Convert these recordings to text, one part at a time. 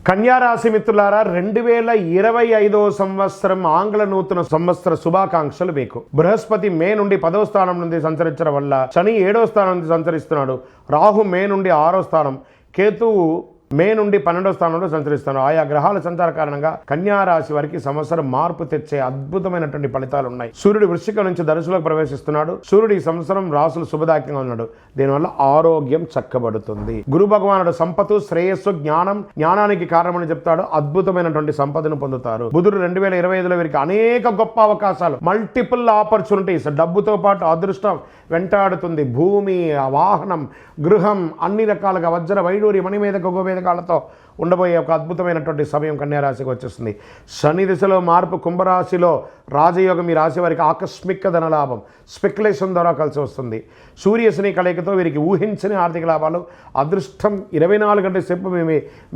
కన్యా రాశి మిత్రులారా 2025 సంవత్సరం ఆంగ్ల నూతన సంవత్సర శుభాకాంక్షలు మీకు. బృహస్పతి మే నుండి 10వ స్థానం నుండి సంచరించడం వల్ల శని 7వ స్థానం నుండి సంచరిస్తున్నాడు. రాహు మే నుండి 6వ స్థానం, కేతువు మే నుండి 12వ స్థానంలో సంచరిస్తున్నారు. ఆయా గ్రహాల సంచార కారణంగా కన్యా రాశి వారికి సంవత్సరం మార్పు తెచ్చే అద్భుతమైనటువంటి ఫలితాలు ఉన్నాయి. సూర్యుడు వృశ్చిక నుంచి ధనుసులోకి ప్రవేశిస్తున్నాడు. సూర్యుడు ఈ సంవత్సరం రాసులు శుభదాయకంగా ఉన్నాడు. దీనివల్ల ఆరోగ్యం చక్కబడుతుంది. గురు భగవానుడు సంపత్తు, శ్రేయస్సు, జ్ఞానానికి కారణమని చెప్తాడు. అద్భుతమైనటువంటి సంపదను పొందుతారు. బుధుడు 2025లో వీరికి అనేక గొప్ప అవకాశాలు, మల్టిపుల్ ఆపర్చునిటీస్, డబ్బుతో పాటు అదృష్టం వెంటాడుతుంది. భూమి, వాహనం, గృహం, అన్ని రకాలుగా వజ్ర వైడూరి మణిమేధ గోమేధకాలతో ఉండబోయే ఒక అద్భుతమైనటువంటి సమయం కన్యా రాశికి వచ్చేస్తుంది. శని దిశలో మార్పు, కుంభరాశిలో రాజయోగం ఈ రాశి వారికి ఆకస్మిక ధనలాభం, స్పెక్యులేషన్ ద్వారా కలిసి వస్తుంది. సూర్య శని కలయికతో వీరికి ఊహించని ఆర్థిక లాభాలు, అదృష్టం 24 గంటల సేపు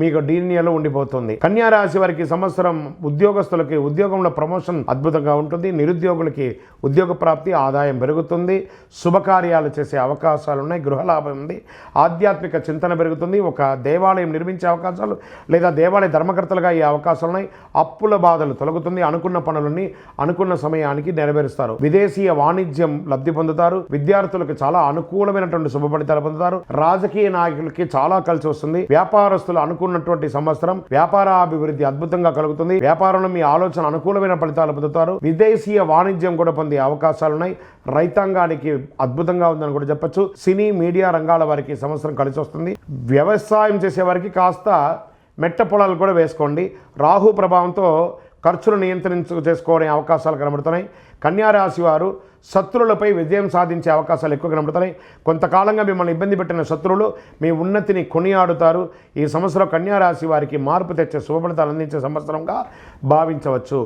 మీకు డీనియలో ఉండిపోతుంది. కన్యా రాశి వారికి సంవత్సరం ఉద్యోగస్తులకి ఉద్యోగంలో ప్రమోషన్ అద్భుతంగా ఉంటుంది. నిరుద్యోగులకి ఉద్యోగ ప్రాప్తి, ఆదాయం పెరుగుతుంది. శుభకార్యాలు చేసే అవకాశాలు ఉన్నాయి. గృహలాభం ఉంది. ఆధ్యాత్మిక చింతన పెరుగుతుంది. ఒక దేవాలయం నిర్మించే అవకాశాలు లేదా దేవాలయ ధర్మకర్తలుగా ఈ అవకాశాలు ఉన్నాయి. అప్పుల బాధలు తొలగుతుంది. అనుకున్న పనులన్నీ అనుకున్న సమయానికి నెరవేరుస్తారు. విదేశీయ వాణిజ్యం లబ్ధి పొందుతారు. విద్యార్థులకు చాలా అనుకూలమైనటువంటి శుభ ఫలితాలు పొందుతారు. రాజకీయ నాయకులకి చాలా కలిసి వస్తుంది. వ్యాపారస్తులు అనుకున్నటువంటి సంవత్సరం వ్యాపారాభివృద్ధి అద్భుతంగా కలుగుతుంది. వ్యాపారంలో మీ ఆలోచన అనుకూలమైన ఫలితాలు పొందుతారు. విదేశీయ వాణిజ్యం కూడా పొందే అవకాశాలున్నాయి. రైతాంగానికి అద్భుతంగా ఉందని కూడా చెప్పచ్చు. సినీ, మీడియా రంగాల వారికి సంవత్సరం కలిసి వస్తుంది. వ్యవసాయం చేసే వారికి కాస్త మెట్ట పొలాలు కూడా వేసుకోండి. రాహు ప్రభావంతో ఖర్చులు చేసుకోవడం అవకాశాలు కనబడుతున్నాయి. కన్యా రాశి వారు శత్రువులపై విజయం సాధించే అవకాశాలు ఎక్కువ కనబడుతున్నాయి. కొంతకాలంగా మిమ్మల్ని ఇబ్బంది పెట్టిన శత్రువులు మీ ఉన్నతిని కొనియాడుతారు. ఈ సంవత్సరం కన్యా రాశి వారికి మార్పు తెచ్చే శుభ ఫలితాలు అందించే సంవత్సరంగా భావించవచ్చు.